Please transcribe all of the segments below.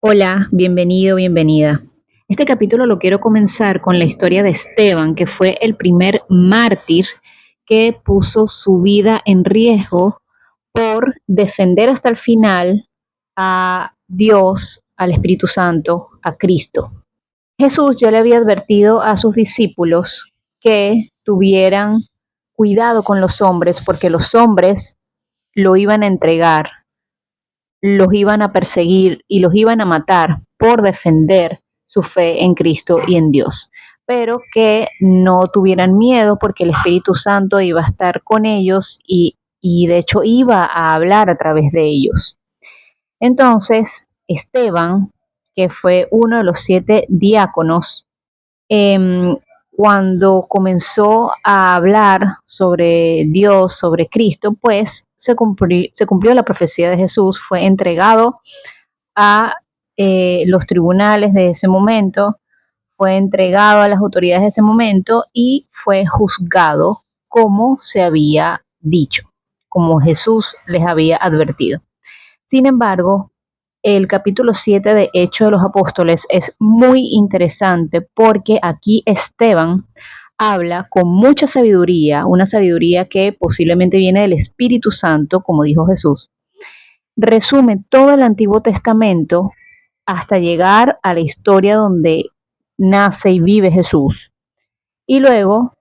Hola, bienvenido, bienvenida. Este capítulo lo quiero comenzar con la historia de Esteban, que fue el primer mártir que puso su vida en riesgo por defender hasta el final a Dios, al Espíritu Santo, a Cristo. Jesús ya le había advertido a sus discípulos que tuvieran cuidado con los hombres, porque los hombres lo iban a entregar, los iban a perseguir y los iban a matar por defender su fe en Cristo y en Dios, pero que no tuvieran miedo porque el Espíritu Santo iba a estar con ellos y de hecho iba a hablar a través de ellos. Entonces, Esteban, que fue uno de los 7 diáconos, eh, cuando comenzó a hablar sobre Dios, sobre Cristo, pues se cumplió la profecía de Jesús, fue entregado a los tribunales de ese momento, fue entregado a las autoridades de ese momento y fue juzgado como se había dicho, como Jesús les había advertido. Sin embargo, el capítulo 7 de Hechos de los Apóstoles es muy interesante porque aquí Esteban habla con mucha sabiduría, una sabiduría que posiblemente viene del Espíritu Santo, como dijo Jesús. Resume todo el Antiguo Testamento hasta llegar a la historia donde nace y vive Jesús. Y luego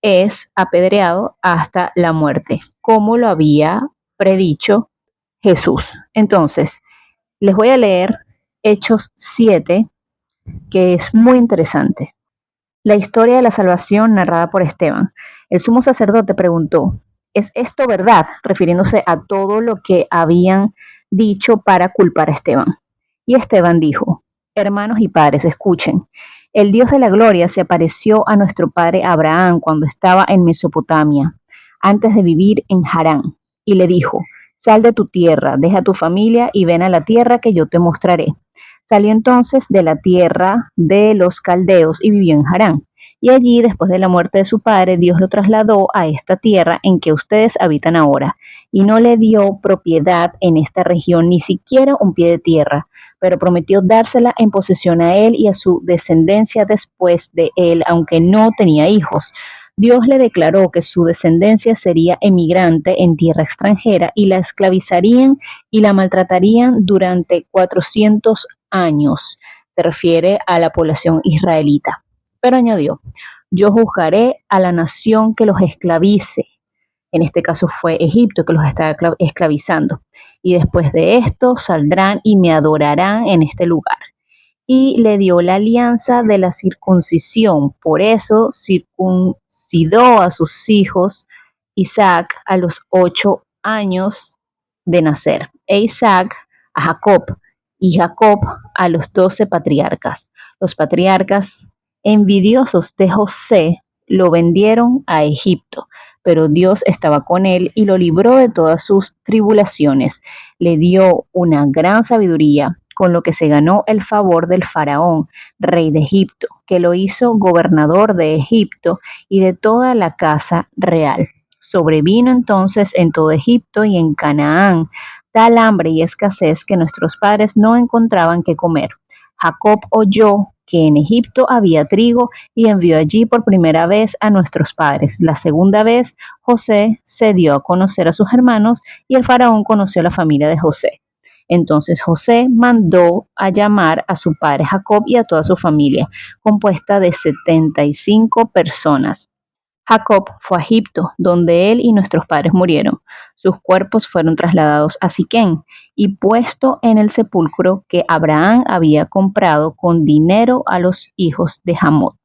es apedreado hasta la muerte, como lo había predicho Jesús. Entonces, les voy a leer Hechos 7, que es muy interesante. La historia de la salvación narrada por Esteban. El sumo sacerdote preguntó, ¿es esto verdad? Refiriéndose a todo lo que habían dicho para culpar a Esteban. Y Esteban dijo, hermanos y padres, escuchen. El Dios de la gloria se apareció a nuestro padre Abraham cuando estaba en Mesopotamia, antes de vivir en Harán, y le dijo, sal de tu tierra, deja tu familia y ven a la tierra que yo te mostraré. Salió entonces de la tierra de los caldeos y vivió en Harán. Y allí, después de la muerte de su padre, Dios lo trasladó a esta tierra en que ustedes habitan ahora, y no le dio propiedad en esta región, ni siquiera un pie de tierra, pero prometió dársela en posesión a él y a su descendencia después de él, aunque no tenía hijos. Dios le declaró que su descendencia sería emigrante en tierra extranjera y la esclavizarían y la maltratarían durante 400 años. Se refiere a la población israelita. Pero añadió, yo juzgaré a la nación que los esclavice. En este caso fue Egipto que los estaba esclavizando. Y después de esto saldrán y me adorarán en este lugar. Y le dio la alianza de la circuncisión. Por eso circuncidó a sus hijos Isaac a los 8 años de nacer, e Isaac a Jacob, y Jacob a los 12 patriarcas. Los patriarcas, envidiosos de José, lo vendieron a Egipto, pero Dios estaba con él y lo libró de todas sus tribulaciones. Le dio una gran sabiduría, con lo que se ganó el favor del faraón, rey de Egipto, que lo hizo gobernador de Egipto y de toda la casa real. Sobrevino entonces en todo Egipto y en Canaán tal hambre y escasez que nuestros padres no encontraban qué comer. Jacob oyó que en Egipto había trigo y envió allí por primera vez a nuestros padres. La segunda vez José se dio a conocer a sus hermanos y el faraón conoció a la familia de José. Entonces José mandó a llamar a su padre Jacob y a toda su familia, compuesta de 75 personas. Jacob fue a Egipto, donde él y nuestros padres murieron. Sus cuerpos fueron trasladados a Siquén y puesto en el sepulcro que Abraham había comprado con dinero a los hijos de Hamot.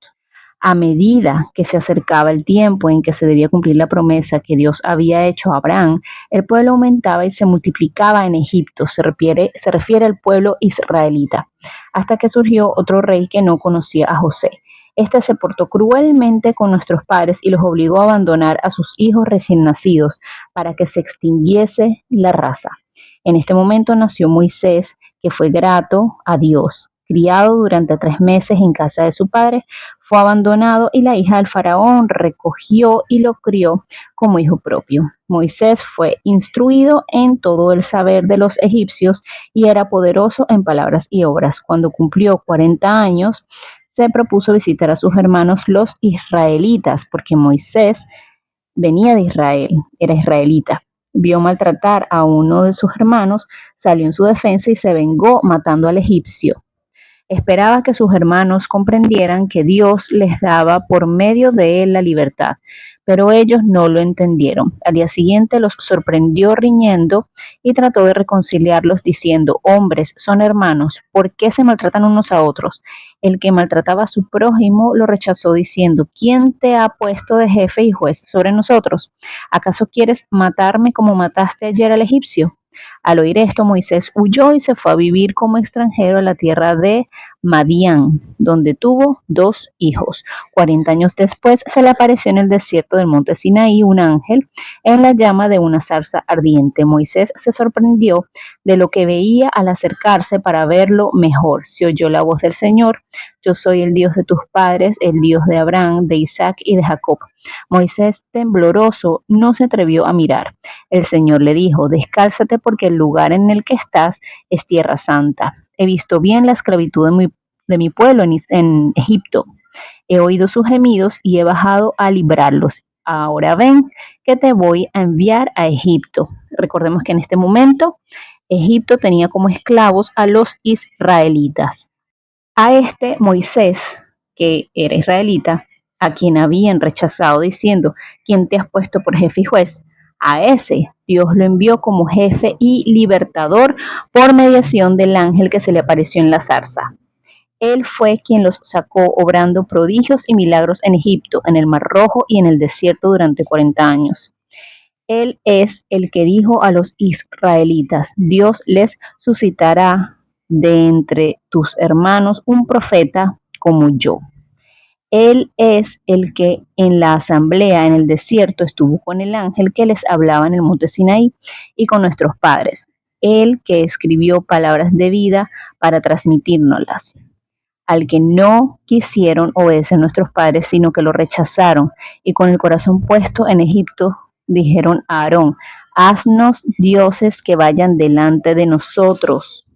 A medida que se acercaba el tiempo en que se debía cumplir la promesa que Dios había hecho a Abraham, el pueblo aumentaba y se multiplicaba en Egipto, se refiere al pueblo israelita, hasta que surgió otro rey que no conocía a José. Este se portó cruelmente con nuestros padres y los obligó a abandonar a sus hijos recién nacidos para que se extinguiese la raza. En este momento nació Moisés, que fue grato a Dios. Criado durante 3 meses en casa de su padre, fue abandonado y la hija del faraón recogió y lo crió como hijo propio. Moisés fue instruido en todo el saber de los egipcios y era poderoso en palabras y obras. Cuando cumplió 40 años, se propuso visitar a sus hermanos los israelitas, porque Moisés venía de Israel, era israelita. Vio maltratar a uno de sus hermanos, salió en su defensa y se vengó matando al egipcio. Esperaba que sus hermanos comprendieran que Dios les daba por medio de él la libertad, pero ellos no lo entendieron. Al día siguiente los sorprendió riñendo y trató de reconciliarlos diciendo: hombres, son hermanos, ¿por qué se maltratan unos a otros? El que maltrataba a su prójimo lo rechazó diciendo: ¿quién te ha puesto de jefe y juez sobre nosotros? ¿Acaso quieres matarme como mataste ayer al egipcio? Al oír esto, Moisés huyó y se fue a vivir como extranjero a la tierra de Madián, donde tuvo 2 hijos. 40 años después se le apareció en el desierto del monte Sinaí un ángel en la llama de una zarza ardiente. Moisés se sorprendió de lo que veía al acercarse para verlo mejor. Se oyó la voz del Señor: yo soy el Dios de tus padres, el Dios de Abraham, de Isaac y de Jacob. Moisés, tembloroso, no se atrevió a mirar. El Señor le dijo: descálzate porque el lugar en el que estás es tierra santa. He visto bien la esclavitud de mi pueblo en Egipto. He oído sus gemidos y he bajado a librarlos. Ahora ven que te voy a enviar a Egipto. Recordemos que en este momento Egipto tenía como esclavos a los israelitas. A este Moisés, que era israelita, a quien habían rechazado diciendo: ¿quién te has puesto por jefe y juez? A ese Dios lo envió como jefe y libertador por mediación del ángel que se le apareció en la zarza. Él fue quien los sacó obrando prodigios y milagros en Egipto, en el Mar Rojo y en el desierto durante 40 años. Él es el que dijo a los israelitas: Dios les suscitará de entre tus hermanos un profeta como yo. Él es el que en la asamblea en el desierto estuvo con el ángel que les hablaba en el monte Sinaí y con nuestros padres. Él que escribió palabras de vida para transmitírnoslas. Al que no quisieron obedecer nuestros padres, sino que lo rechazaron, y con el corazón puesto en Egipto, dijeron a Aarón: haznos dioses que vayan delante de nosotros,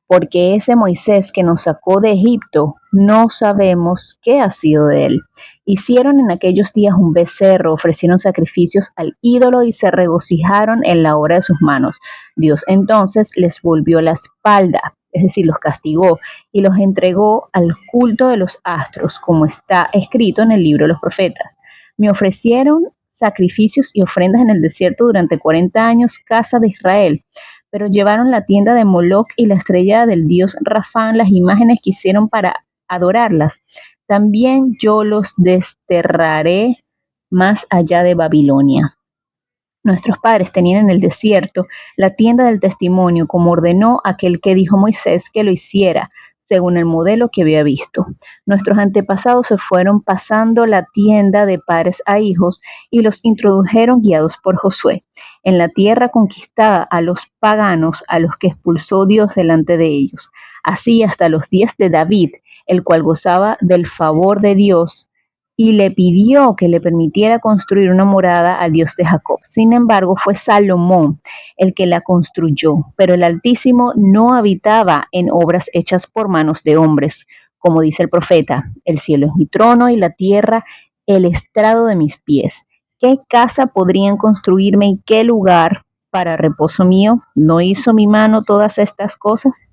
porque ese Moisés que nos sacó de Egipto, no sabemos qué ha sido de él. Hicieron en aquellos días un becerro, ofrecieron sacrificios al ídolo y se regocijaron en la obra de sus manos. Dios entonces les volvió la espalda, es decir, los castigó y los entregó al culto de los astros, como está escrito en el libro de los profetas. Me ofrecieron sacrificios y ofrendas en el desierto durante 40 años, casa de Israel, pero llevaron la tienda de Moloc y la estrella del dios Rafán, las imágenes que hicieron para adorarlas. También yo los desterraré más allá de Babilonia. Nuestros padres tenían en el desierto la tienda del testimonio, como ordenó aquel que dijo Moisés que lo hiciera, según el modelo que había visto. Nuestros antepasados se fueron pasando la tienda de padres a hijos y los introdujeron guiados por Josué en la tierra conquistada a los paganos, a los que expulsó Dios delante de ellos. Así hasta los días de David, el cual gozaba del favor de Dios y le pidió que le permitiera construir una morada al Dios de Jacob. Sin embargo, fue Salomón el que la construyó, pero el Altísimo no habitaba en obras hechas por manos de hombres. Como dice el profeta: el cielo es mi trono y la tierra el estrado de mis pies. ¿Qué casa podrían construirme y qué lugar para reposo mío? ¿No hizo mi mano todas estas cosas?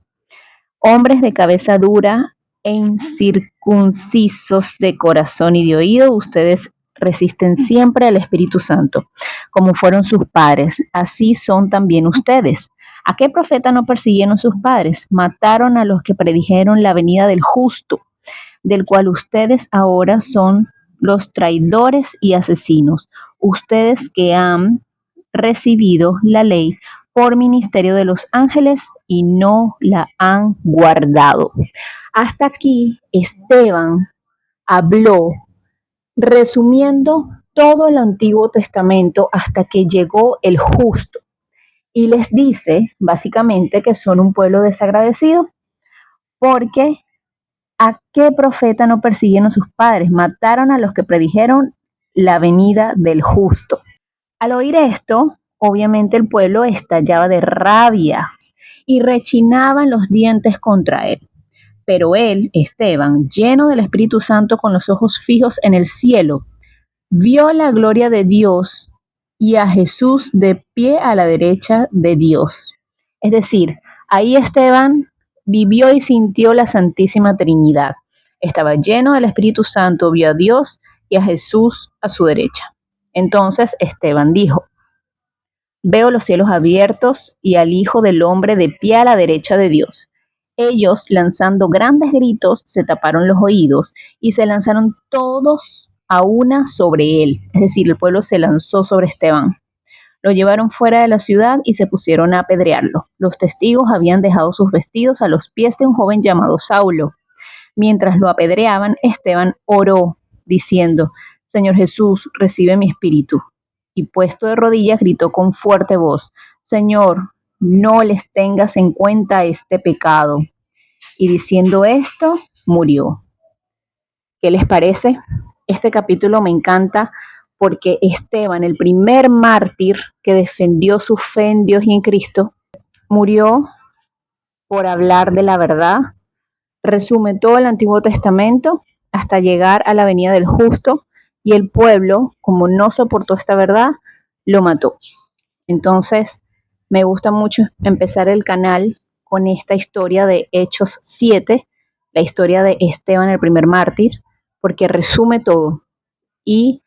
Hombres de cabeza dura e incircuncisos de corazón y de oído, ustedes resisten siempre al Espíritu Santo, como fueron sus padres, así son también ustedes. ¿A qué profeta no persiguieron sus padres? Mataron a los que predijeron la venida del justo, del cual ustedes ahora son los traidores y asesinos. Ustedes que han recibido la ley por ministerio de los ángeles y no la han guardado. Hasta aquí Esteban habló resumiendo todo el Antiguo Testamento hasta que llegó el justo y les dice básicamente que son un pueblo desagradecido porque ¿a qué profeta no persiguieron sus padres? Mataron a los que predijeron la venida del justo. Al oír esto, obviamente el pueblo estallaba de rabia y rechinaban los dientes contra él. Pero él, Esteban, lleno del Espíritu Santo con los ojos fijos en el cielo, vio la gloria de Dios y a Jesús de pie a la derecha de Dios. Es decir, ahí Esteban vivió y sintió la Santísima Trinidad. Estaba lleno del Espíritu Santo, vio a Dios y a Jesús a su derecha. Entonces Esteban dijo: Veo los cielos abiertos y al Hijo del Hombre de pie a la derecha de Dios. Ellos, lanzando grandes gritos, se taparon los oídos y se lanzaron todos a una sobre él. Es decir, el pueblo se lanzó sobre Esteban. Lo llevaron fuera de la ciudad y se pusieron a apedrearlo. Los testigos habían dejado sus vestidos a los pies de un joven llamado Saulo. Mientras lo apedreaban, Esteban oró, diciendo: Señor Jesús, recibe mi espíritu. Y puesto de rodillas, gritó con fuerte voz: Señor, no les tengas en cuenta este pecado. Y diciendo esto, murió. ¿Qué les parece? Este capítulo me encanta porque Esteban, el primer mártir que defendió su fe en Dios y en Cristo, murió por hablar de la verdad. Resume todo el Antiguo Testamento hasta llegar a la venida del justo, y el pueblo, como no soportó esta verdad, lo mató. Entonces, me gusta mucho empezar el canal con esta historia de Hechos 7, la historia de Esteban, el primer mártir, porque resume todo. Y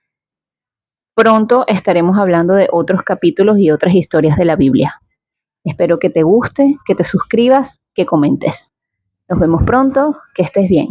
pronto estaremos hablando de otros capítulos y otras historias de la Biblia. Espero que te guste, que te suscribas, que comentes. Nos vemos pronto, que estés bien.